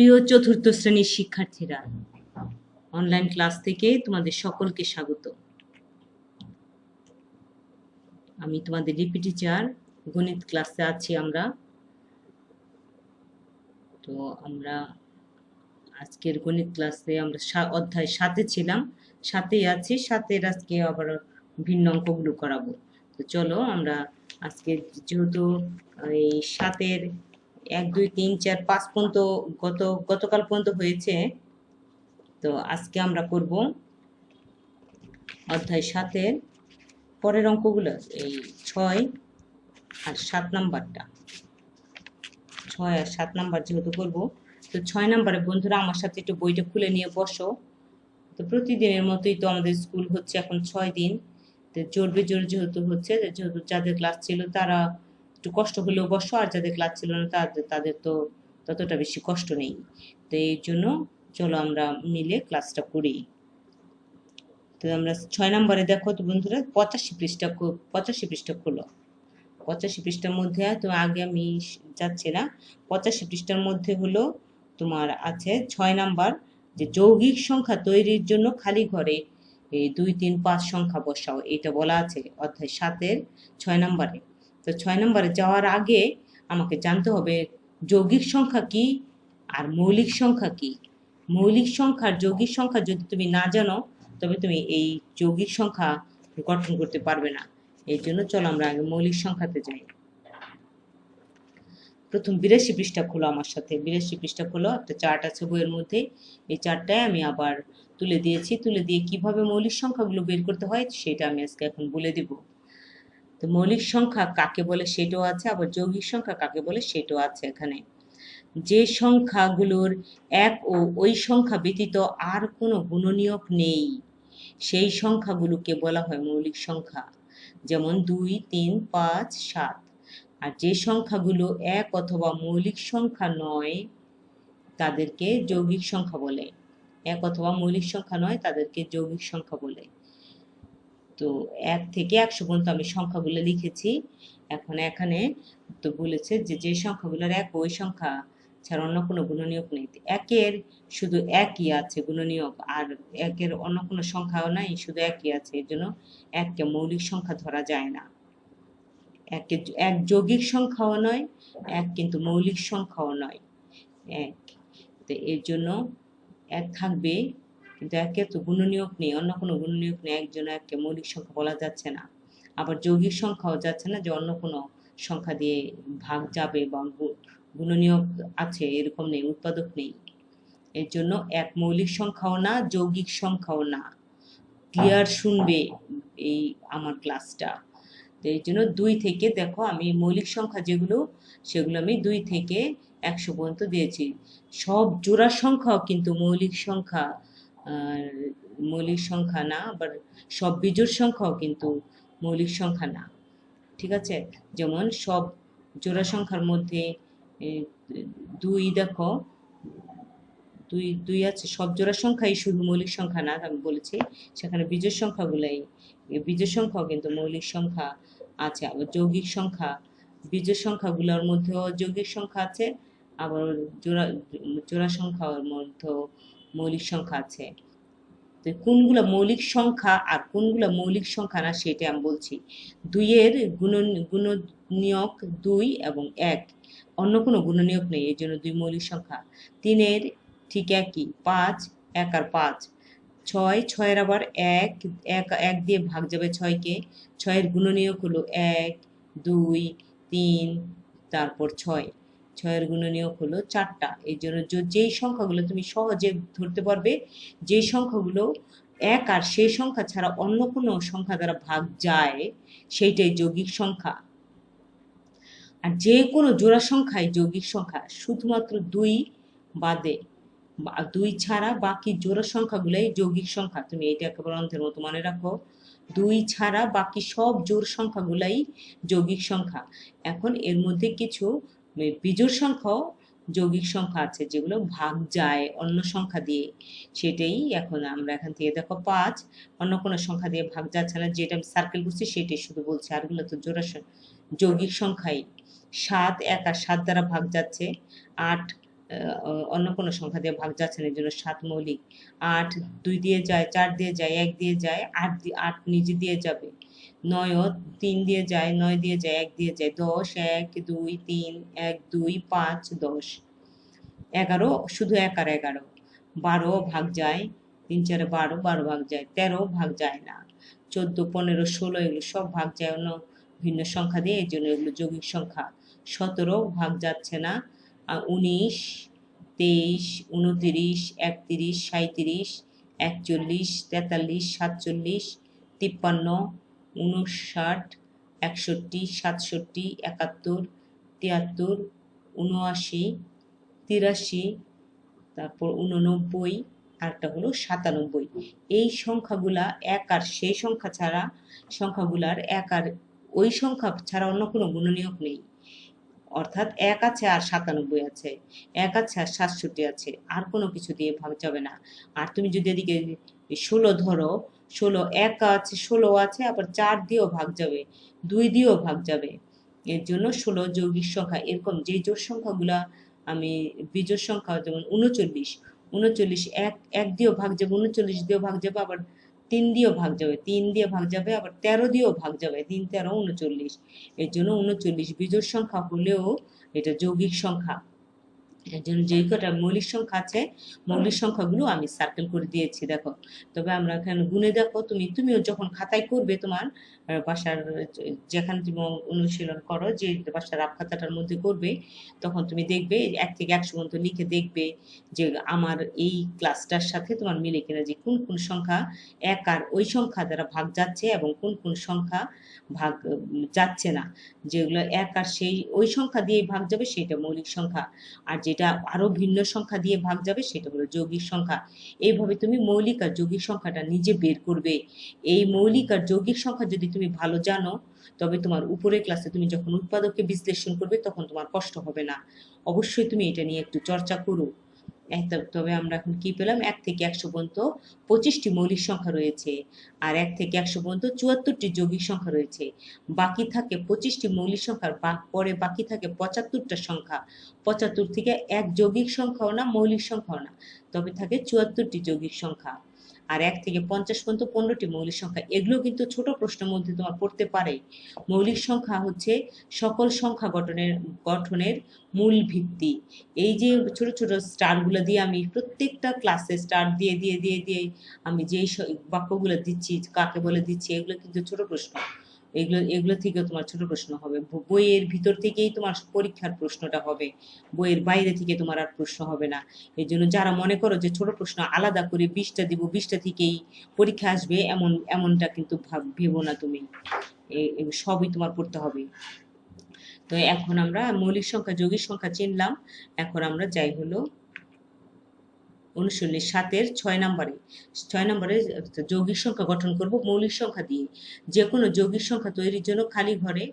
প্রিয় চতুর্থ শ্রেণীর শিক্ষার্থীরা, অনলাইন ক্লাস থেকে তোমাদের সকলকে স্বাগত। আমি তোমাদের লিপি টিচার, গণিত ক্লাসে আছি আমরা। তো আমরা আজকের গণিত ক্লাসে আমরা অধ্যায় 7-এ ছিলাম, 7-এই আছি। 7-এর আজকে আবার ভিন্ন অঙ্কগুলো করাবো। তো চলো আমরা আজকে যেহেতু এই 7-এর 1, 2, 3, 4, 5 পর্যন্ত গতকাল পর্যন্ত হয়েছে, তো আজকে আমরা করব অধ্যায় 7-এর পরের অঙ্কগুলো, এই 6 আর 7 নাম্বারটা। 6 আর 7 নাম্বার যেহেতু করবো, তো 6 নাম্বারে বন্ধুরা আমার সাথে একটু বইটা খুলে নিয়ে বসো। তো প্রতিদিনের মতোই তো আমাদের স্কুল হচ্ছে এখন 6 দিন। তো জোর বেজোর যেহেতু হচ্ছে, যেহেতু যাদের ক্লাস ছিল তারা একটু কষ্ট হলেও বসো, আর যাদের ক্লাস ছিল না তাদের তো ততটা বেশি কষ্ট নেই। তো এই জন্য চলো আমরা মিলে ক্লাসটা করি। তো আমরা 6 নম্বরে দেখো তো বন্ধুরা, 85 পৃষ্ঠা খোলো। 85 পৃষ্ঠার মধ্যে তো আগে আমি যাচ্ছি না। 85 পৃষ্ঠার মধ্যে হলো তোমার আছে 6 নাম্বার, যে যৌগিক সংখ্যা তৈরির জন্য খালি ঘরে 2, 3, 5 সংখ্যা বসাও, এটা বলা আছে অধ্যায় 7-এর 6 নাম্বারে। তো 6 নাম্বারে যাওয়ার আগে আমাকে জানতে হবে যৌগিক সংখ্যা কি আর মৌলিক সংখ্যা কি। মৌলিক সংখ্যার যৌগিক সংখ্যা যদি তুমি না জানো, তবে তুমি এই যৌগিক সংখ্যা গঠন করতে পারবে না। এই জন্য চলো আমরা আগে মৌলিক সংখ্যাতে যাই। প্রথম 82 পৃষ্ঠা খোলো আমার সাথে। 82 পৃষ্ঠা খোলো, একটা চার্ট আছে বইয়ের মধ্যে। এই চার্টটায় আমি আবার তুলে দিয়েছি। তুলে দিয়ে কিভাবে মৌলিক সংখ্যাগুলো বের করতে হয় সেটা আমি আজকে এখন বলে দিব। তো মৌলিক সংখ্যা কাকে বলে সেটাও আছে, আবার যৌগিক সংখ্যা কাকে বলে সেটাও আছে এখানে। যে সংখ্যাগুলোর এক ও ওই সংখ্যা ব্যতীত আর কোনো গুণনীয়ক নেই, সেই সংখ্যাগুলোকে বলা হয় মৌলিক সংখ্যা। যেমন 2, 3, 5, 7। আর যে সংখ্যাগুলো এক অথবা মৌলিক সংখ্যা নয় তাদেরকে যৌগিক সংখ্যা বলে। এক অথবা মৌলিক সংখ্যা নয় তাদেরকে যৌগিক সংখ্যা বলে। তো 1 থেকে 100 পর্যন্ত আমি সংখ্যাগুলো লিখেছি। এখন এখানে তো বলেছে যে সংখ্যাগুলোর এক ওই সংখ্যা ছাড়া অন্য কোনো গুণনীয়ক নেই। একের শুধু একই আছে গুণনীয়ক, আর একের অন্য কোনো সংখ্যাও নাই, শুধু একই আছে। এর জন্য এককে মৌলিক সংখ্যা ধরা যায় না। এক যৌগিক সংখ্যাও নয়, এক কিন্তু মৌলিক সংখ্যাও নয়, এক। তো এর জন্য এক থাকবে, কিন্তু একে তো গুণনীয়ক নেই, অন্য কোনো গুণনীয়ক নেই, একজন এককে মৌলিক সংখ্যা বলা যাচ্ছে না। আবার যৌগিক সংখ্যাও যাচ্ছে না যে অন্য কোনো সংখ্যা দিয়ে ভাগ যাবে বা গুণনীয়ক আছে এরকম নেই, উৎপাদক নেই। এর জন্য এক মৌলিক সংখ্যাও না, যৌগিক সংখ্যাও না। ক্লিয়ার শুনবে এই আমার ক্লাসটা। তো এই জন্য 2 থেকে দেখো আমি মৌলিক সংখ্যা যেগুলো সেগুলো আমি 2 থেকে 100 পর্যন্ত দিয়েছি। সব জোড়া সংখ্যাও কিন্তু মৌলিক সংখ্যা না, আবার সব বিজোড় সংখ্যাও কিন্তু মৌলিক সংখ্যা না। ঠিক আছে, যেমন সব জোড়া সংখ্যার মধ্যে 2 দেখো, 2 আছে, সব জোড়া সংখ্যাই শুধু মৌলিক সংখ্যা না, আমি বলেছি। সেখানে বিজোড় সংখ্যাগুলাই, বিজোড় সংখ্যাও কিন্তু মৌলিক সংখ্যা আছে। আবার যৌগিক সংখ্যা, বিজোড় সংখ্যাগুলোর মধ্যেও যৌগিক সংখ্যা আছে, আবার জোড়া সংখ্যার মধ্যেও মৌলিক সংখ্যা আছে। তো কোনগুলো মৌলিক সংখ্যা আর কোনগুলো মৌলিক সংখ্যা না সেটা আমি বলছি। 2-এর গুণনীয়ক 2 এবং 1, অন্য কোনো গুণনীয়ক নেই, এই জন্য 2 মৌলিক সংখ্যা। 3-এর ঠিক একই, 5, 1 আর 5। 6, 6-এর আবার 1 দিয়ে ভাগ যাবে 6-কে। 6-এর গুণনীয়ক হলো 1, 2, 3, তারপর 6। 6-এর গুণনীয়ক হলো 4টা। এই জন্য যেই সংখ্যাগুলো তুমি সহজে ধরতে পারবে, যে সংখ্যাগুলো 1 আর সেই সংখ্যা ছাড়া অন্য কোনো সংখ্যা দ্বারা ভাগ যায়, সেইটাই যৌগিক সংখ্যা। আর যে কোনো জোড়া সংখ্যাই যৌগিক সংখ্যা, শুধুমাত্র 2 বাদে, 2 ছাড়া বাকি জোড়া সংখ্যাগুলোই যৌগিক সংখ্যা। তুমি এটা একেবারে অন্ধের মতো মনে রাখো, 2 ছাড়া বাকি সব জোড় সংখ্যাগুলাই যৌগিক সংখ্যা। এখন এর মধ্যে কিছু বিজোড় সংখ্যাও যৌগিক সংখ্যা আছে, যেগুলো ভাগ যায় অন্য সংখ্যা দিয়ে, সেটাই এখন আমরা এখান থেকে দেখো 5 অন্য কোনো সংখ্যা দিয়ে ভাগ যাচ্ছে না, যেটা আমি সার্কেল করছি সেটাই শুধু বলছি, আরগুলো তো যৌগিক সংখ্যাই। 7, 1 আর 7 দ্বারা ভাগ যাচ্ছে। 8 অন্য কোনো সংখ্যা দিয়ে ভাগ যাচ্ছে না, এর জন্য 7 মৌলিক। 8 2 দিয়ে যায়, 4 দিয়ে যায়, 1 দিয়ে যায়, 8 নিজে দিয়ে যাবে। 9 ও 3 দিয়ে যায়, 9 দিয়ে যায়, 1 দিয়ে যায়। 10 1 2 3 1 2 5 10। 11 শুধু 1 আর 11। 12 ভাগ যায়, 3 4 12, 12 ভাগ যায়। 13 ভাগ যায় না। 14 15 16 এগুলো সব ভাগ যায় অন্য ভিন্ন সংখ্যা দিয়ে, এই জন্য এগুলো যৌগিক সংখ্যা। 17 ভাগ যাচ্ছে না। 19 23 29 31 37 41 43 47 53 59 61 67 71 73 79 83, তারপর 89, আরেকটা হলো 97। এই সংখ্যাগুলা এক আর সেই সংখ্যা ছাড়া, সংখ্যাগুলার এক আর ওই সংখ্যা ছাড়া অন্য কোনো গুণনীয়ক নেই। অর্থাৎ 1 আছে আর 97 আছে, 1 আছে আর 67 আছে, আর কোনো কিছু দিয়ে ভাগ যাবে না। আর তুমি যদি এদিকে 16 ধরো, 16 1 আছে, 16 আছে, আবার 4 দিয়েও ভাগ যাবে, 2 দিয়েও ভাগ যাবে। এর জন্য 16 যৌগিক সংখ্যা। এরকম যে জোড় সংখ্যাগুলা আমি বিজোড় সংখ্যা, যেমন 39, 39 1 দিয়েও ভাগ যাবে, 39 দিয়েও ভাগ যাবে, আবার 3 দিয়েও ভাগ যাবে, 3 দিয়ে ভাগ যাবে, আবার 13 দিয়েও ভাগ যাবে, 3 13 39। এর জন্য 39 বিজোড় সংখ্যা হলেও এটা যৌগিক সংখ্যা। এর জন্য যেই কটা মৌলিক সংখ্যা আছে, মৌলিক সংখ্যাগুলো আমি সার্কেল করে দিয়েছি, দেখো। তবে আমরা এখানে গুণে দেখো, তুমিও যখন খাতায় করবে তোমার বাসার, যেখানে তুমি অনুশীলন করো, যে বাসার রাব খাতাটার মধ্যে করবে, তখন তুমি দেখবে 1 থেকে 100 পর্যন্ত লিখে দেখবে যে আমার এই ক্লাসটার সাথে তোমার মিলে কিনা, যে কোন কোন সংখ্যা এক আর ওই সংখ্যা দ্বারা ভাগ যাচ্ছে এবং কোন কোন সংখ্যা ভাগ যাচ্ছে না। যেগুলো এক আর সেই ওই সংখ্যা দিয়ে ভাগ যাবে সেটা মৌলিক সংখ্যা, আর যেটা আরো ভিন্ন সংখ্যা দিয়ে ভাগ যাবে সেটা হলো যৌগিক সংখ্যা। এইভাবে তুমি মৌলিক আর যৌগিক সংখ্যাটা নিজে বের করবে। এই মৌলিক আর যৌগিক সংখ্যা যদি তুমি ভালো জানো, তবে তোমার উপরের ক্লাসে তুমি যখন উৎপাদককে বিশ্লেষণ করবে তখন তোমার কষ্ট হবে না। অবশ্যই তুমি এটা নিয়ে একটু চর্চা করো। তবে আমরা এখন কি পেলাম, 1 থেকে 100 পর্যন্ত 25টি মৌলিক সংখ্যা রয়েছে, আর 1 থেকে 100 পর্যন্ত 74টি যৌগিক সংখ্যা রয়েছে। বাকি থাকে 25টি মৌলিক সংখ্যার পরে বাকি থাকে 75টা সংখ্যা। 75 থেকে এক যৌগিক সংখ্যাও না, মৌলিক সংখ্যাও না, তবে থাকে 74টি যৌগিক সংখ্যা। আর 1 থেকে 50 পর্যন্ত 15টি মৌলিক সংখ্যা। এগুলো কিন্তু ছোট প্রশ্নের মধ্যে তোমার পড়তে পারে। মৌলিক সংখ্যা হচ্ছে সকল সংখ্যা গঠনের মূল ভিত্তি। এই যে ছোট ছোট স্টারগুলো দিয়ে আমি প্রত্যেকটা ক্লাসে স্টার দিয়ে দিয়ে দিয়ে দিয়ে আমি যেই বাক্যগুলো দিচ্ছি, কাকে বলে দিচ্ছি, এগুলো কিন্তু ছোট প্রশ্ন। এগুলো থেকেও তোমার ছোট প্রশ্ন হবে। বইয়ের ভিতর থেকেই তোমার পরীক্ষার প্রশ্নটা হবে, বইয়ের বাইরে থেকে তোমার আর প্রশ্ন হবে না। এই জন্য যারা মনে করো যে ছোট প্রশ্ন আলাদা করে 20টা দিব, 20টা থেকেই পরীক্ষা আসবে, এমনটা কিন্তু ভেবো না তুমি। সবই তোমার পড়তে হবে। তো এখন আমরা মৌলিক সংখ্যা যৌগিক সংখ্যা চিনলাম। এখন আমরা যাই হলো অনুশীলনী 7-এর 6 নম্বরে যৌগিক সংখ্যা গঠন করব মৌলিক সংখ্যা দিয়ে। যে কোনো যৌগিক সংখ্যা তৈরির জন্য খালি ঘরে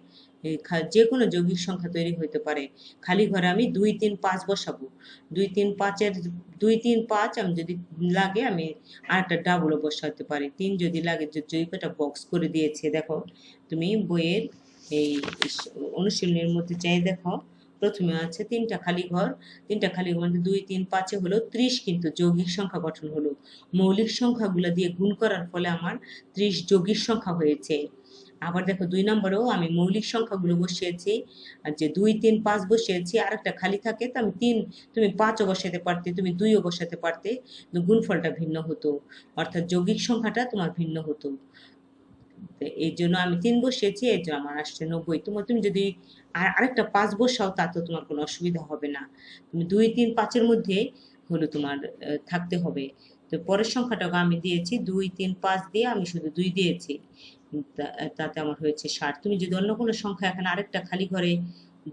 যে কোনো যৌগিক সংখ্যা তৈরি হতে পারে। খালি ঘরে আমি 2 3 5 বসাবো। 2 3 5-এর 2 3 5 আমি যদি লাগে আমি আরেকটা ডাবলও বসাতে পারি। 3 যদি লাগে, যে কটা বক্স করে দিয়েছে দেখো, তুমি বইয়ের এই অনুশীলনীর মধ্যে চাই দেখো। প্রথমে আছে 3টা খালি ঘর, 3টা খালি ঘর 2 3 5-এ হলো 30, কিন্তু যৌগিক সংখ্যা গঠন হলো। মৌলিক সংখ্যাগুলো দিয়ে গুণ করার ফলে আমার 30 যৌগিক সংখ্যা হয়েছে। আবার দেখো 2 নম্বরেও আমি মৌলিক সংখ্যাগুলো বসিয়েছি, আর যে 2 3 5 বসিয়েছি, আরেকটা খালি থাকে, তো আমি 3, তুমি 5ও বসাতে পারতে, তুমি 2ও বসাতে পারতে, কিন্তু গুণফলটা ভিন্ন হতো, অর্থাৎ যৌগিক সংখ্যাটা তোমার ভিন্ন হতো। এই জন্য আমি 3 বসিয়েছি, এর জন্য আমার আসছে 90। তুমি যদি আরেকটা 5 বসাও তাতে তোমার কোনো অসুবিধা হবে না। তুমি 2 3 5-এর মধ্যে হলো তোমার থাকতে হবে। তো পরের সংখ্যাটাকে আমি দিয়েছি 2 3 5 দিয়ে আমি শুধু 2 দিয়েছি, তাতে আমার হয়েছে 60। তুমি যদি অন্য কোনো সংখ্যা এখানে আরেকটা খালি ঘরে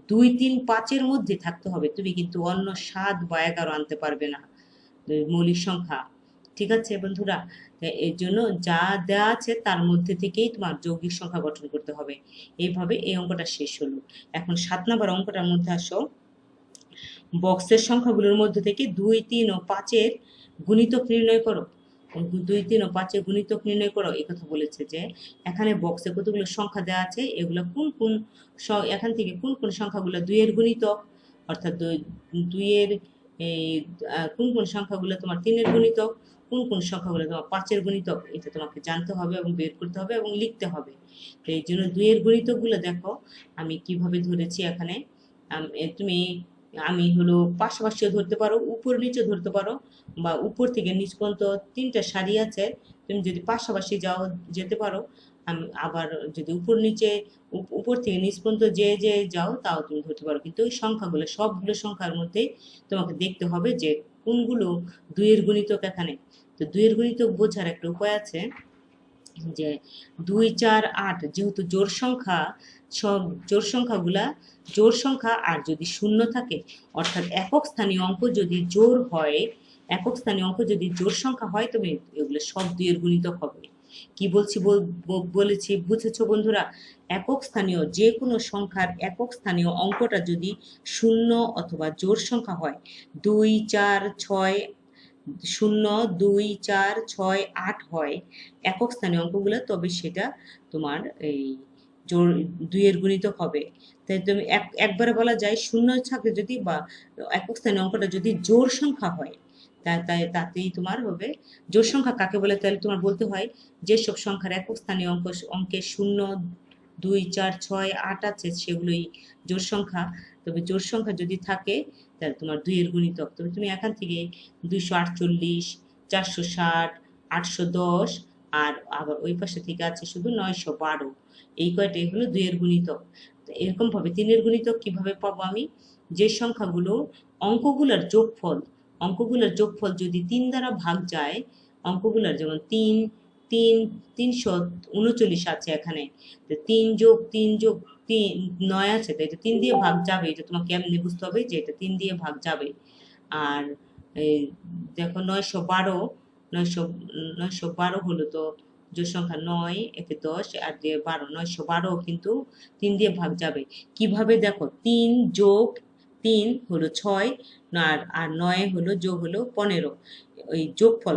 2 3 5-এর মধ্যে থাকতে হবে, তুমি কিন্তু অন্য 7 বা 11 আনতে পারবে না মৌলিক সংখ্যা। ঠিক আছে বন্ধুরা, এর জন্য যা দেওয়া আছে তার মধ্যে থেকেই তোমার যৌগিক সংখ্যা গঠন করতে হবে। এইভাবে এই অঙ্কটা শেষ হলো। এখন 7 নম্বর অঙ্কটার মধ্যে আসো। বক্সের সংখ্যাগুলোর মধ্যে থেকে 2 3 ও 5-এর গুণিতক নির্ণয় করো। 2 3 ও 5-এর গুণিতক নির্ণয় করো, এই কথা বলেছে। যে এখানে বক্সে কতগুলো সংখ্যা দেওয়া আছে, এগুলো কোন এখান থেকে কোন কোন সংখ্যাগুলো 2 এর গুণিতক, অর্থাৎ 2 এর এই কোন কোন সংখ্যাগুলো তোমার 3-এর গুণিতক, কোন কোন সংখ্যাগুলো তোমার 5-এর গুণিতক, এটা তোমাকে জানতে হবে এবং বের করতে হবে এবং লিখতে হবে। তো এই জন্য 2-এর গুণিতকগুলো দেখো আমি কিভাবে ধরেছি এখানে। তুমি আমি হলো পাশাপাশিও ধরতে পারো, উপর নিচে ধরতে পারো, বা উপর থেকে নিচ পর্যন্ত 3টা সারি আছে, তুমি যদি পাশাপাশি যেতে পারো। আবার যদি উপর নিচে উপর থেকে নিচ পর্যন্ত যে যাও তাও তুমি ধরতে পারো, কিন্তু ওই সংখ্যাগুলো সবগুলো সংখ্যার মধ্যে তোমাকে দেখতে হবে যে কোনগুলো 2-এর গুণিতক এখানে। তো 2-এর গুণিতক বোঝার একটা উপায় আছে যে 2, 4, 8 যেহেতু জোড় সংখ্যা, সব জোড় সংখ্যা আর যদি শূন্য থাকে, অর্থাৎ একক স্থানীয় অঙ্ক যদি জোড় হয়, একক স্থানীয় অঙ্ক যদি জোড় সংখ্যা হয়, তবে এগুলো সব 2-এর গুণিতক হবে। কি বলছি বলেছি বুঝেছো বন্ধুরা? একক স্থানীয় যে কোনো সংখ্যার একক স্থানীয় অঙ্কটা যদি শূন্য অথবা জোড় সংখ্যা হয়, 2, 4, 6, 0, 2, 4, 6, 8 হয় একক স্থানীয় অঙ্কগুলো, তবে সেটা তোমার এই জোড় 2-এর গুণিতক হবে। তাই তুমি একবারে বলা যায় শূন্য থাকে যদি, বা একক স্থানীয় অঙ্কটা যদি জোড় সংখ্যা হয়, তাতেই তোমার হবে। জোড় সংখ্যা কাকে বলে? তাহলে তোমার বলতে হয় যেসব সংখ্যার একক স্থানীয় অঙ্কে 0, 2, 4, 6, 8 আছে সেগুলোই জোড় সংখ্যা। তবে জোড় সংখ্যা যদি থাকে তাহলে তোমার 2-এর গুণিতক। তবে তুমি এখান থেকে 248, 460, 810, আর আবার ওই পাশে থেকে আছে শুধু 912, এই কয়টাই হলো 2-এর গুণিতক। তো এরকম ভাবে 3-এর গুণিতক কিভাবে পাবো আমি? যে সংখ্যাগুলো অঙ্কগুলোর যোগফল যদি 3 দ্বারা ভাগ যায়, অঙ্কগুলোর যেমন 3, 3, 339 আছে এখানে, তো 3 যোগ 3 যোগ 3 9 আছে, তো এটা 3 দিয়ে ভাগ যাবে, এটা তোমাকে এমনি বুঝতে হবে যে এটা 3 দিয়ে ভাগ যাবে। আর এই দেখো 912, 912 হলো তো জোড় সংখ্যা 9, একে 10 আর দিয়ে 12, 912 কিন্তু 3 দিয়ে ভাগ যাবে। কিভাবে দেখো, 3 যোগ 3 হলো 6, আর 9 হলো যোগ হলো 15। ওই যোগফল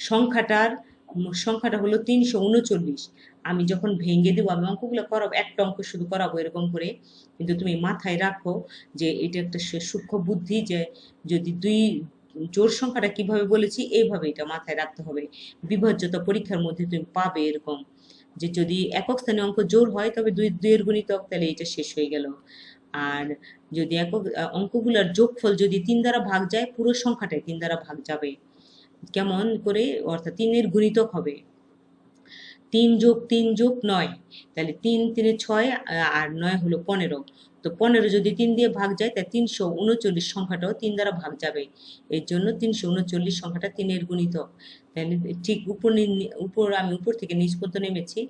সংখ্যাটা হলো 339। আমি যখন ভেঙে দেবো, আমি অঙ্কগুলো করাবো, একটা অঙ্ক শুধু করাবো এরকম করে, কিন্তু তুমি মাথায় রাখো যে এটা একটা সূক্ষ্ম বুদ্ধি, যে যদি জোড় সংখ্যাটা কিভাবে বলেছি এইভাবে এটা মাথায় রাখতে হবে। বিভাজ্যতা পরীক্ষার মধ্যে তুমি পাবে এরকম, যে যদি একক স্থানীয় অঙ্ক জোড় হয় তবে 2-এর গুণিতক, তাহলে এটা শেষ হয়ে গেল। আর যদি অঙ্কগুলোর যোগফল যদি 3 দ্বারা ভাগ যায়, পুরো সংখ্যাটাই 3 দ্বারা ভাগ যাবে। কেমন করে? অর্থাৎ 3-এর গুণিতক হবে 3 যোগ 3 যোগ 9, তাহলে 3, 3 6, আর 9 হলো 15। তো 15 যদি 3 দিয়ে ভাগ যায়, তাই 339 সংখ্যাটাও 3 দ্বারা ভাগ যাবে। এর জন্য 339 সংখ্যাটা 3-এর গুণিতক। তাহলে ঠিক আমি উপর থেকে নিচ পর্যন্ত নেমেছি।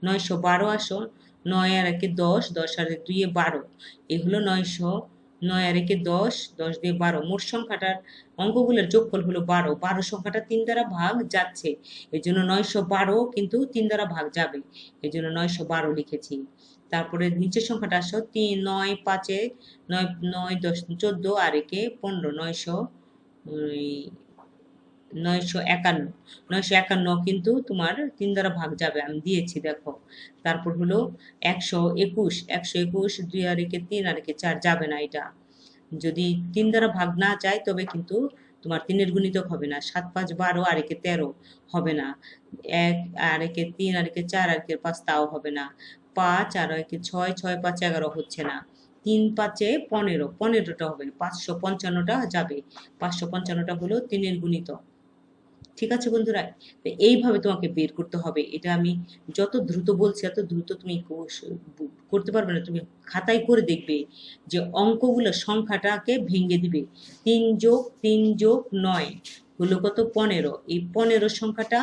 912 আসো, 9 আর 1 10, 10 আর 2 12, এই হলো 900। 9 আর 1 10, 10 দিয়ে 12, মোট সংখ্যাটার অঙ্কগুলোর যোগফল হলো 12। 12 সংখ্যাটা 3 দ্বারা ভাগ যাচ্ছে, এই জন্য 912 কিন্তু 3 দ্বারা ভাগ যাবে, এই জন্য 912 লিখেছি। তারপরে নিচের সংখ্যাটা আসো, 3, 9, 5, 9, 9, 10, 14 আর 1 15, 951। 951 কিন্তু তোমার 3 দ্বারা ভাগ যাবে, আমি দিয়েছি দেখো। তারপর হলো 121, 121, 2 আর 1 3 আর 1 4 যাবে না, এটা যদি 3 দ্বারা ভাগ না যায় তবে কিন্তু তোমার 3-এর গুণিতক হবে না। 7, 5, 12 আর 1 13 হবে না। 1 আর 1 3 আর 1 4 আর 1 5 তাও হবে না। 5 আর 1 6, 6, 5, 11 হচ্ছে না। 3, 5 15, 15টা হবে, 555টা যাবে। 555টা হলো 3-এর গুণিতক। ঠিক আছে বন্ধুরা? তো এইভাবে তোমাকে বের করতে হবে। এটা আমি যত দ্রুত বলছি এত দ্রুত তুমি করতে পারবে না, তুমি খাতায় করে দেখবে যে অঙ্কগুলো সংখ্যাটাকে ভেঙে দিবে। 3 যোগ 3 যোগ 9 হলো কত? 15। এই 15 সংখ্যাটা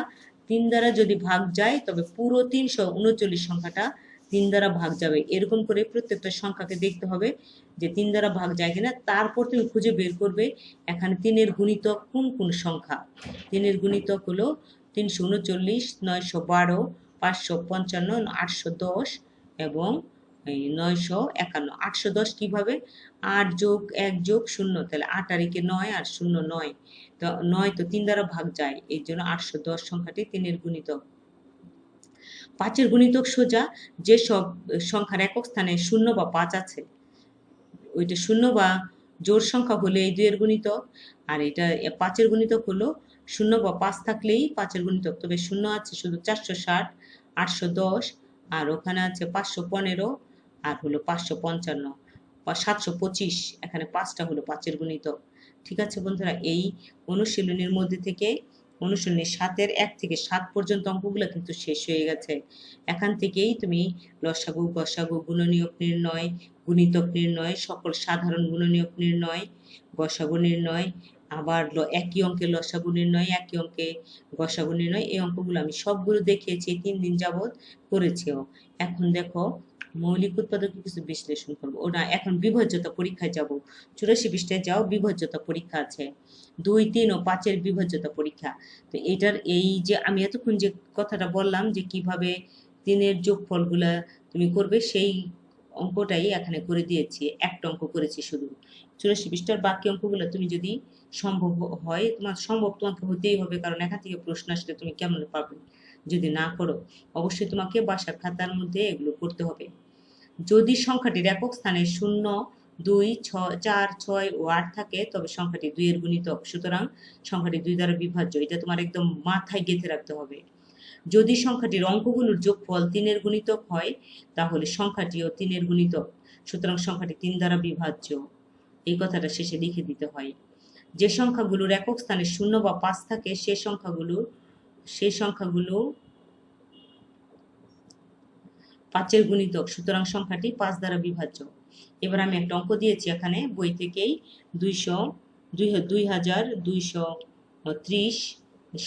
3 দ্বারা যদি ভাগ যায় তবে পুরো 339 সংখ্যাটা 3 দ্বারা ভাগ যাবে। এরকম করে প্রত্যেকটা সংখ্যাকে দেখতে হবে যে 3 দ্বারা ভাগ যায় কিনা, তারপর তুমি খুঁজে বের করবে এখানে 3-এর গুণিতক কোন কোন সংখ্যা। 3-এর গুণিতক হলো 339, 912, 555, 810 এবং 951। 810 কিভাবে? 8 যোগ 1 যোগ 0, তাহলে 8 আর 1 9 আর 0 9, তো 9 তো 3 দ্বারা ভাগ যায়, এই জন্য 810 সংখ্যাটি 3-এর গুণিতক। 5-এর গুণিতক সোজা, যে সব সংখ্যার একক স্থানে 0 বা 5 আছে, ওইটা 0 বা জোড় সংখ্যা হলো এই 2 এর গুণিতক, আর এটা 5 এর গুণিতক হলো 0 বা 5 থাকলেই 5 এর গুণিতক। তবে 0 আছে শুধু 460, 810, আর ওখানে আছে 515, আর হলো 555 বা 725। এখানে 5টা হলো 5 এর গুণিতক। ঠিক আছে বন্ধুরা, এই অনুশীলনীর মধ্যে থেকে অনুশীলনী 7-এর 1 থেকে 7 পর্যন্ত অঙ্কগুলো কিন্তু শেষ হয়ে গেছে। এখান থেকেই তুমি লসাগু, গসাগু, গুণনীয়ক নির্ণয়, গুণিতক নির্ণয়, সকল সাধারণ গুণনীয়ক নির্ণয়, গসাগু নির্ণয়, আবার একই অঙ্কে লসাগু নির্ণয়, একই অঙ্কে গসাগু নির্ণয়, এই অঙ্কগুলো আমি সবগুলো দেখিয়েছি, 3 দিন যাবৎ করেছিও। এখন দেখো মৌলিক উৎপাদকের কিছু বিশ্লেষণ করবো। ওটা এখন বিভাজ্যতা পরীক্ষায় যাব। 84 পৃষ্ঠায় যাও, বিভাজ্যতা পরীক্ষা আছে। 2, 3 ও 5 এর বিভাজ্যতা পরীক্ষা। তো এটার এই যে আমি এতক্ষণ যে কথাটা বললাম যে কিভাবে 3 এর যোগফলগুলা তুমি করবে, সেই অঙ্কটাই এখানে করে দিয়েছি। একটা অঙ্ক করেছি শুধু। 84 পৃষ্ঠার বাকি অঙ্কগুলো তুমি যদি সম্ভব হয়, তোমাকে হতেই হবে, কারণ এখান থেকে প্রশ্ন আসলে তুমি কেমন পাবে যদি না করো। অবশ্যই তোমাকে বাসার খাতার মধ্যে এগুলো করতে হবে। যদি সংখ্যাটির একক স্থানে 0, 2, 4, 6 ও 8 থাকে, তবে সংখ্যাটি 2 এর গুণিতক, সুতরাং সংখ্যাটি 2 দ্বারা বিভাজ্য। এটা তোমার একদম মাথায় গেঁথে রাখতে হবে। যদি সংখ্যাটির অঙ্কগুলোর যোগফল 3 এর গুণিতক হয়, তাহলে সংখ্যাটিও 3 এর গুণিতক, সুতরাং সংখ্যাটি 3 দ্বারা বিভাজ্য। এই কথাটা শেষে লিখে দিতে হয়। যে সংখ্যাগুলোর একক স্থানে 0 বা 5 থাকে, সেই সংখ্যাগুলো 5 এর গুণিতক, সুতরাং সংখ্যাটি 5 দ্বারা বিভাজ্য। এবার আমি একটা অঙ্ক দিয়েছি এখানে বই থেকেই। 2230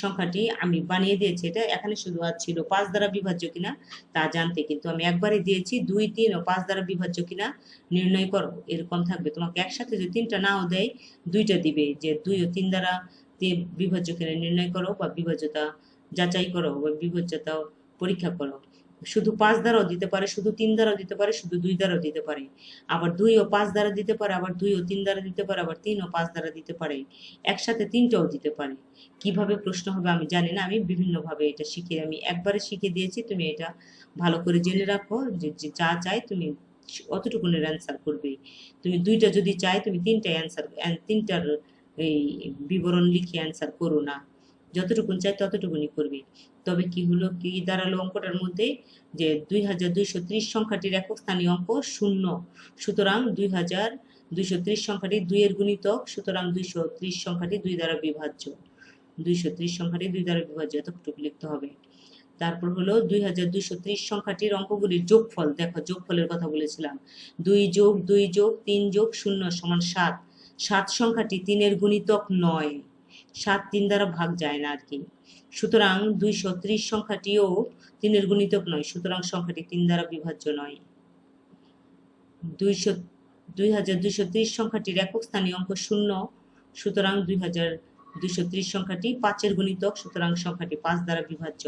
সংখ্যাটি আমি বানিয়ে দিয়েছি। এটা এখানে শুধু ছিল 5 দ্বারা বিভাজ্য কিনা তা জানতে, কিন্তু আমি একবারে দিয়েছি 2, 3 ও 5 দ্বারা বিভাজ্য কিনা নির্ণয় করো। এরকম থাকবে। তোমাকে একসাথে যদি 3টা নাও দেয়, 2টা দিবে, যে 2 ও 3 দ্বারা বিভাজ্য কিনা নির্ণয় করো, বা বিভাজ্যতা যাচাই করো, বা বিভাজ্যতা পরীক্ষা করো। শুধু 5 দ্বারাও দিতে পারে, শুধু 3 দ্বারাও দিতে পারে, শুধু 2 দ্বারাও দিতে পারে, আবার 2 ও 5 দ্বারা দিতে পারে, আবার 2 ও 3 দ্বারা দিতে পারে, আবার 3 ও 5 দ্বারা দিতে পারে, একসাথে 3টাও দিতে পারে। কিভাবে প্রশ্ন হবে আমি জানি না, আমি বিভিন্নভাবে এটা আমি একবারে শিখে দিয়েছি। তুমি এটা ভালো করে জেনে রাখো, যে যা চাই তুমি অতটুকুনের অ্যান্সার করবে। তুমি 2টা যদি চাই, তুমি 3টার এই বিবরণ লিখে অ্যান্সার করো না, যতটুকুন চাই ততটুকুনি করবে। তবে কি হলো, কি দাঁড়ালো অঙ্কটার মধ্যে, যে 2230 সংখ্যাটির একক স্থানীয় অঙ্ক 0, সুতরাং 2230 সংখ্যাটি 2 এর গুণিতক, সুতরাং 230 সংখ্যাটি 2 দ্বারা বিভাজ্য। 230 সংখ্যাটি 2 দ্বারা বিভাজ্য, এতটুকু লিখতে হবে। তারপর হলো 2230 সংখ্যাটির অঙ্কগুলির যোগফল। দেখো যোগফলের কথা বলেছিলাম, 2 যোগ 2 যোগ 3 যোগ 0 সমান 7। 7 সংখ্যাটি 3 এর গুণিতক নয়, 7 3 দ্বারা ভাগ যায় না আর কি, সুতরাং 230 সংখ্যাটিও 3 এর গুণিতক নয়, সুতরাং সংখ্যাটি 3 দ্বারা বিভাজ্য নয়। 2230 সংখ্যাটির একক স্থানীয় অঙ্ক 0, সুতরাং 2230 সংখ্যাটি 5 এর গুণিতক, সুতরাং সংখ্যাটি 5 দ্বারা বিভাজ্য।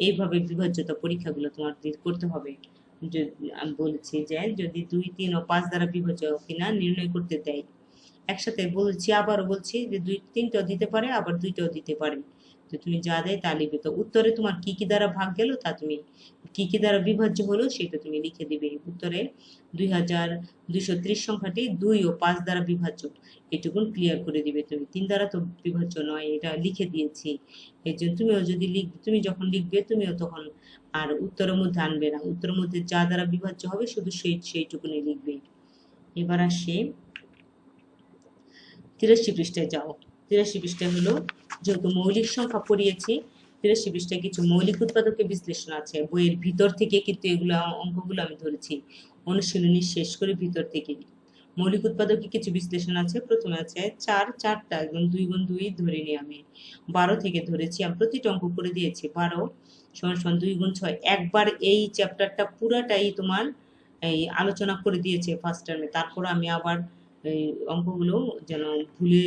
এইভাবে বিভাজ্যতা পরীক্ষাগুলো তোমার করতে হবে। আমি বলেছি যে যদি 2, 3 ও 5 দ্বারা বিভাজ্য কিনা নির্ণয় করতে দেয়। একসাথে বলছি, আবারও বলছি যে 2, 3টাও দিতে পারে, আবার 2টাও দিতে পারে। তো তুমি যা দেয় তা লিখবে। তো উত্তরে তোমার কি কি দ্বারা ভাগ গেল, তা তুমি কি কি দ্বারা বিভাজ্য হলো সেটা তুমি লিখে দিবে। উত্তরে 2230 সংখ্যাটি 2 ও 5 দ্বারা বিভাজ্য, এটুকুন ক্লিয়ার করে দিবে তুমি। 3 দ্বারা তো বিভাজ্য নয়, এটা লিখে দিয়েছি। এর জন্য তুমি যখন লিখবে, তুমিও তখন আর উত্তরের মধ্যে আনবে না। উত্তরের মধ্যে যা দ্বারা বিভাজ্য হবে শুধু সেইটুকুনি লিখবে। এবার আসে 83 পৃষ্ঠায় যাও। 83 পৃষ্ঠায় হলো, যেহেতু মৌলিক সংখ্যা পড়িয়েছি, 83 পৃষ্ঠায় কিছু মৌলিক উৎপাদকের বিশ্লেষণ আছে। বইয়ের ভিতর থেকে কিন্তু এগুলো অঙ্কগুলো আমি ধরেছি, অনুশীলনী শেষ করে ভিতর থেকে। মৌলিক উৎপাদকে কিছু বিশ্লেষণ আছে। প্রথমে আছে 4টা একদম 2 গুণ 2 ধরে নিই আমি। 12 থেকে ধরেছি, আমি প্রতিটা অঙ্ক করে দিয়েছি। 12 = 2 গুণ 6। একবার এই চ্যাপ্টারটা পুরাটাই তোমার এই আলোচনা করে দিয়েছে ফার্স্ট টার্মে। তারপর আমি আবার এই অঙ্কগুলো যেন ভুলে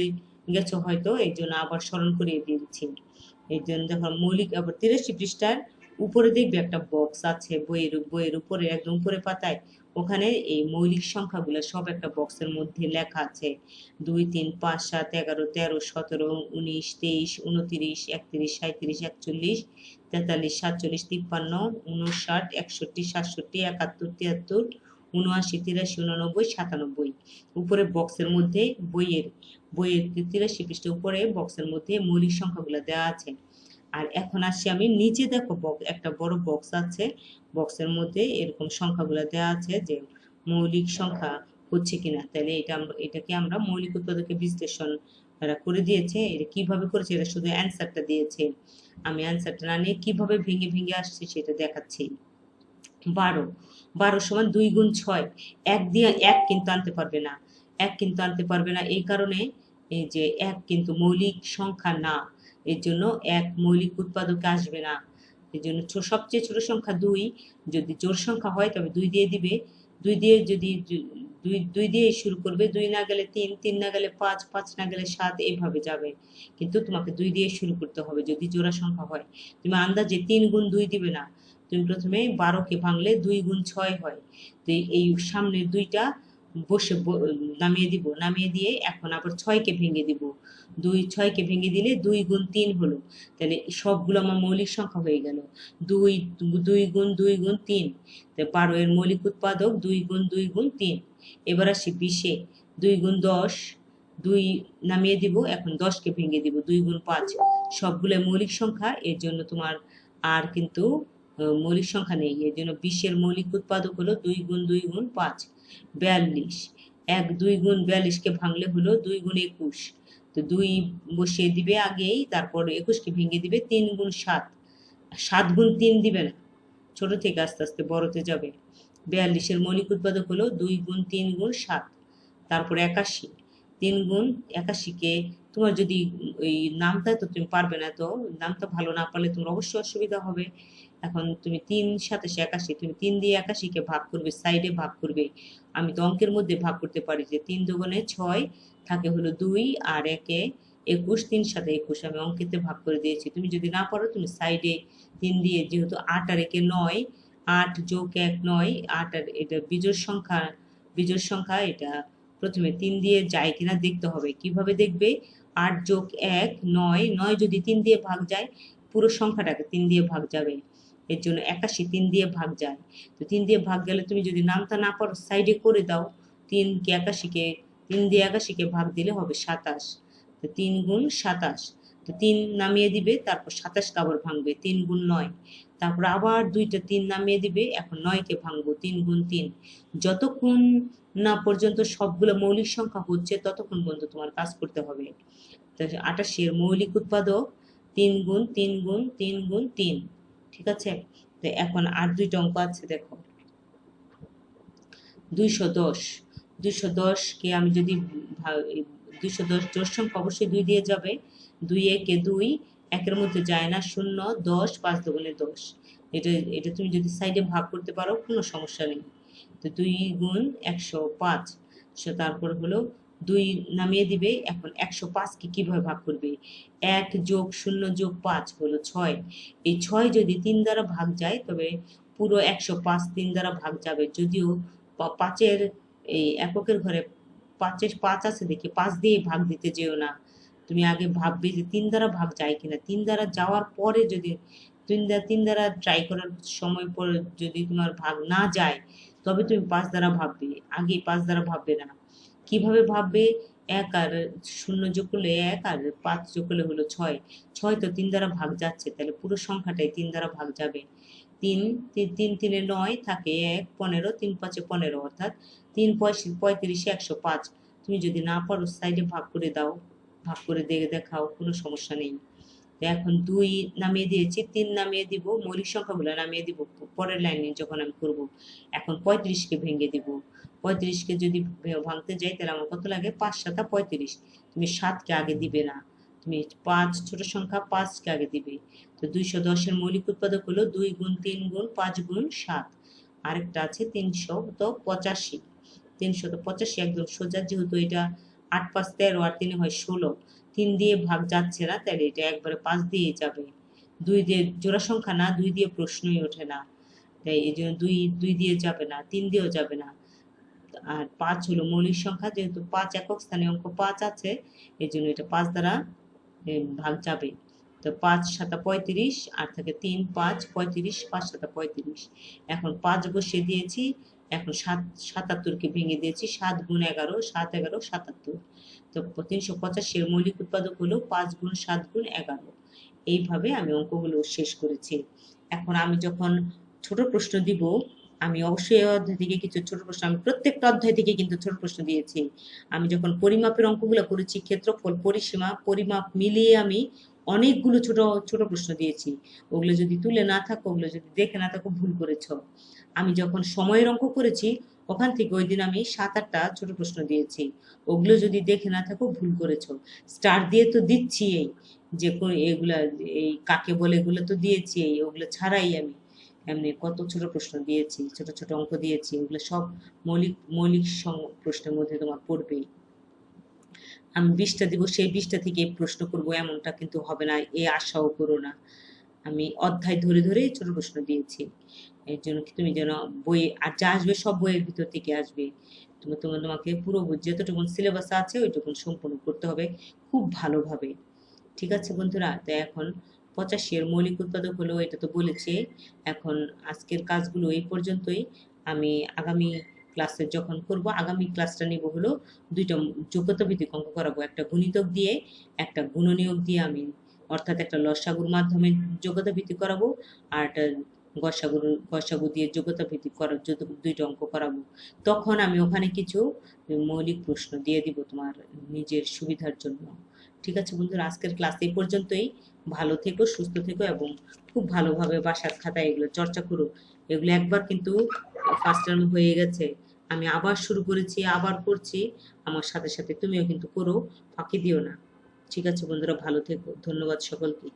গেছো হয়তো, এই জন্য আবার স্মরণ করিয়ে দিয়েছি। এই জন্য দেখো মৌলিক, আবার 83 পৃষ্ঠার উপরে দেখবে একটা বক্স আছে, বইয়ের উপরে একদম উপরে পাতায়, ওখানে এই মৌলিক সংখ্যাগুলো সব একটা বক্সের মধ্যে লেখা আছে। 2, 3, 5, 7, 11, 13, 17, 19, 23, 29, 31, 37, 41, 43, 47, 53, 59, 61, 67, 71, 73, 79, 83, 89, 97। উপরে বক্সের মধ্যে বইয়ের বইয়ের 83 পৃষ্ঠা উপরে বক্সের মধ্যে মৌলিক সংখ্যাগুলো দেওয়া আছে। আর এখন আসছি আমি নিচে, দেখো একটা বড় বক্স আছে, বক্সের মধ্যে এরকম সংখ্যাগুলো দেওয়া আছে যে মৌলিক সংখ্যা হচ্ছে কিনা। তাহলে এটাকে আমরা মৌলিক উৎপাদকে বিশ্লেষণ এরা করে দিয়েছে। এটা কিভাবে করেছে, এটা শুধু অ্যান্সারটা দিয়েছে। আমি অ্যান্সারটা না নিয়ে কিভাবে ভেঙে ভেঙে আসছে সেটা দেখাচ্ছি। 12, 12 সমান 2 গুণ 6। এক দিয়ে এক কিন্তু আনতে পারবে না, এক কিন্তু আনতে পারবে না এই কারণে এই যে এক কিন্তু মৌলিক সংখ্যা না, এর জন্য এক মৌলিক উৎপাদকে আসবে না। এই জন্য সবচেয়ে ছোট সংখ্যা 2। যদি জোড় সংখ্যা হয় তবে 2 দিয়ে দিবে, 2 দিয়ে যদি 2 দিয়ে শুরু করবে, 2 না গেলে 3, 3 না গেলে 5, 5 না গেলে 7, এইভাবে যাবে। কিন্তু তোমাকে 2 দিয়ে শুরু করতে হবে যদি জোড়া সংখ্যা হয়। তুমি আন্দাজে 3 গুণ 2 দিবে না, তুমি প্রথমে 12কে ভাঙলে 2 গুণ 6 হয়। তো এই সামনের 2টা বসে নামিয়ে দিব, নামিয়ে দিয়ে এখন আবার 6কে ভেঙে দিব। 6কে ভেঙে দিলে 2 গুণ 3 হলো। তাহলে সবগুলো আমার মৌলিক সংখ্যা হয়ে গেল। 2 2 গুণ 2 গুণ 3, 12 এর মৌলিক উৎপাদক 2 গুণ 2 গুণ 3। এবার আসি 20-এ, 2 গুণ 10, 2 নামিয়ে দিব, এখন 10কে ভেঙে দিব, 2 গুণ 5। সবগুলো মৌলিক সংখ্যা, এর জন্য তোমার আর কিন্তু মৌলিক সংখ্যা নেই। এর জন্য 20-এর মৌলিক উৎপাদক হলো 2 গুণ 2 গুণ 5, 42। 2 গুণ 42কে ভাঙলে হলো 2 গুণ 21। তো 2 বসিয়ে দিবে আগেই, তারপর 21কে ভেঙে দিবে 3 গুণ 7। 7 গুণ 3 দিবে না, ছোট থেকে আস্তে আস্তে বড়তে যাবে। 42-এর মৌলিক উৎপাদক হলো 2 গুণ 3 গুণ 7। তারপর 81, 3 গুণ 81কে তোমার যদি ওই নামটা তো তুমি পারবে না, তো নামটা ভালো না পারলে তোমার অবশ্যই অসুবিধা হবে। এখন তুমি 3 7 81, তুমি 3 দিয়ে 81কে ভাগ করবে, সাইডে ভাগ করবে। আমি তো অঙ্কের মধ্যে ভাগ করতে পারি যে 3 দুগুণে 6 থাকে হলো 2 আর 1-এ 21, 3 7 21, আমি অঙ্কেতে ভাগ করে দিয়েছি। তুমি যদি না পারো তুমি সাইডে 3 দিয়ে, যেহেতু 8 আর 1-এ 9, 8 যোগ 1 9, 8 আর এটা বিজোড় সংখ্যা, বিজোড় সংখ্যা এটা প্রথমে 3 দিয়ে যায় কিনা দেখতে হবে। কিভাবে দেখবে, 8 যোগ 1 9, 9 যদি 3 দিয়ে ভাগ যায় পুরো সংখ্যাটাকে 3 দিয়ে ভাগ যাবে। এর জন্য 81 3 দিয়ে ভাগ যায়। তো 3 দিয়ে ভাগ গেলে তুমি যদি নামটা না পারো সাইডে করে দাও। 3 দিয়ে 81কে ভাগ দিলে হবে 27। তো 3 গুণ 27। তো 3 নামিয়ে দিবে, তারপর 27কে আবার ভাঙবে, 3 গুণ 9। তারপর আবার 2টা 3 নামিয়ে দিবে, এখন 9কে ভাঙবো, 3 গুণ 3। যতক্ষণ না পর্যন্ত সবগুলো মৌলিক সংখ্যা হচ্ছে ততক্ষণ পর্যন্ত তোমার কাজ করতে হবে। তো 88-এর মৌলিক উৎপাদক 3 গুণ 3 গুণ 3 গুণ 3। ঠিক আছে, তো এখন আর 2টা অঙ্ক আছে, দেখো 210। 210কে আমি যদি 210 জোড় সংখ্যা অবশ্যই 2 দিয়ে যাবে। 2 একে 2, একের মধ্যে যায় না, 0 10, 5 দুগুণে 10। এটা এটা তুমি যদি সাইডে ভাগ করতে পারো কোনো সমস্যা নেই। তো 2 গুণ 105, তারপর হলো 2 নামিয়ে দিবে। এখন 105কে কিভাবে ভাগ করবে, 1 যোগ 0 যোগ 5 হলো 6। এই 6 যদি 3 দ্বারা ভাগ যায় তবে পুরো 105 3 দ্বারা ভাগ যাবে। যদিও 5-এর এই এককের ঘরে 5-এর 5 আছে দেখে 5 দিয়ে ভাগ দিতে যেও না। তুমি আগে ভাববে যে 3 দ্বারা ভাগ যায় কিনা। 3 দ্বারা যাওয়ার পরে যদি 3 দ্বারা ট্রাই করার সময় পরে যদি তোমার ভাগ না যায় তবে তুমি 5 দ্বারা ভাববে, আগে 5 দ্বারা ভাববে না। কিভাবে ভাববে, 1 আর 0 যোগ করলে 1 আর 5 যোগ করলে হলো 6। 6 তো 3 দ্বারা ভাগ যাচ্ছে, তাহলে পুরো সংখ্যাটাই 3 দ্বারা ভাগ যাবে। 3 3 3-এ 9 থাকে 1 15, 3 5-এ 15, অর্থাৎ 3 35 105। তুমি যদি না পারো সাইডে ভাগ করে দাও, ভাগ করে দেখাও, কোনো সমস্যা নেই। এখন 2 নামিয়ে দিয়েছি, 3 নামিয়ে দিব, মৌলিক সংখ্যাগুলো নামিয়ে দিব পরের লাইনে যখন আমি করব। এখন 35কে ভেঙে দিব। 35কে যদি ভাঙতে যাই তাহলে আমার কত লাগে, 5 7 35। তুমি 7কে আগে দিবে না, তুমি 5 ছোট সংখ্যা 5কে আগে দিবে। তো 210-এর মৌলিক উৎপাদক হলো 2 গুণ 3 গুণ 5 গুণ 7। আরেকটা আছে 385। 385 একদম সোজা, যেহেতু এটা 8 5 13 আর 3 হয় 16। 3 দিয়ে ভাগ যাচ্ছে না, তাহলে এটা একবারে 5 দিয়ে যাবে। 2 দিয়ে জোড়া সংখ্যা না, 2 দিয়ে প্রশ্নই ওঠে না, তাই এই জন্য 2 দিয়ে যাবে না, 3 দিয়েও যাবে না। আর 5 হলো মৌলিক সংখ্যা, যেহেতু 5 একক স্থানে অঙ্ক 5 আছে এই জন্য এটা 5 দ্বারা ভাগ যাবে। তো 5 7 35 আর থাকে 3 5 35, 5 7 35। এখন 5 বসিয়ে দিয়েছি, এখন 77কে ভেঙে দিয়েছি, 7 গুণ 11, 7 11 77। তো 385 এর মৌলিক উৎপাদক হলো 5 গুণ 7 গুণ 11। এইভাবে আমি অঙ্কগুলো শেষ করেছি। এখন আমি যখন ছোট প্রশ্ন দিব, আমি অবশ্যই এই অধ্যায় থেকে কিছু ছোট প্রশ্ন, আমি প্রত্যেকটা অধ্যায় থেকে কিন্তু ছোট প্রশ্ন দিয়েছি। আমি যখন পরিমাপের অঙ্কগুলো করেছি, ক্ষেত্রফল, পরিসীমা, পরিমাপ মিলিয়ে আমি অনেকগুলো ছোট ছোট প্রশ্ন দিয়েছি। ওগুলো যদি তুলে না থাকো, ওগুলো যদি দেখে না থাকো, ভুল করেছো। আমি যখন সময়ের অঙ্ক করেছি, ওখান থেকে ওই দিন আমি 7-8টা ছোট প্রশ্ন দিয়েছি। ওগুলো যদি দেখে না থাকো, ভুল করেছো। স্টার দিয়ে তো দিচ্ছি, এই যে এগুলা, এই কাকে বলে, এগুলো তো দিয়েছি, ওগুলো ছাড়াই আমি এমনি কত ছোট প্রশ্ন দিয়েছি, ছোট ছোট অঙ্ক দিয়েছি। ওগুলো সব মৌলিক মৌলিক প্রশ্নের মধ্যে তোমার পড়বেই। আমি 20টা দিব, সেই 20টা থেকে প্রশ্ন করবো এমনটা কিন্তু হবে না, এই আশাও করো না। আমি অধ্যায় ধরে ধরে ছোট প্রশ্ন দিয়েছি। এর জন্য কি তুমি যেন বই, আর যা আসবে সব বইয়ের ভিতর থেকে আসবে। তোমাকে পুরো যতটুকুন সিলেবাস আছে ওইটুকুন সম্পূর্ণ করতে হবে খুব ভালোভাবে। ঠিক আছে বন্ধুরা? তো এখন 85 এর মৌলিক উৎপাদক হলো, এটা তো বলেছি। এখন আজকের কাজগুলো এই পর্যন্তই। আমি আগামী ক্লাসে যখন করব, আগামী ক্লাসটা নিব হলো 2টা যোগ্যতা ভিত্তিক অঙ্ক করাবো, একটা গুণিতক দিয়ে, একটা গুণনীয়ক দিয়ে। আমি অর্থাৎ একটা লসাগুর মাধ্যমে যোগ্যতা ভিত্তিক করাবো, আর একটা গসাগু দিয়ে যোগ্যতা ভিত্তিক করার 2টা অঙ্ক করাবো। তখন আমি ওখানে কিছু মৌলিক প্রশ্ন দিয়ে দিব তোমার নিজের সুবিধার জন্য। ঠিক আছে বন্ধুরা, আজকের ক্লাস এই পর্যন্তই। ভালো থেকো, সুস্থ থেকো, এবং খুব ভালোভাবে বাসার খাতায় এগুলো চর্চা করো। এগুলো একবার কিন্তু ফার্স্ট টার্ম হয়ে গেছে, আমি আবার শুরু করেছি, আবার করছি। আমার সাথে সাথে তুমিও কিন্তু করো, ফাঁকি দিও না। ঠিক আছে বন্ধুরা, ভালো থেকো। ধন্যবাদ সকলকে।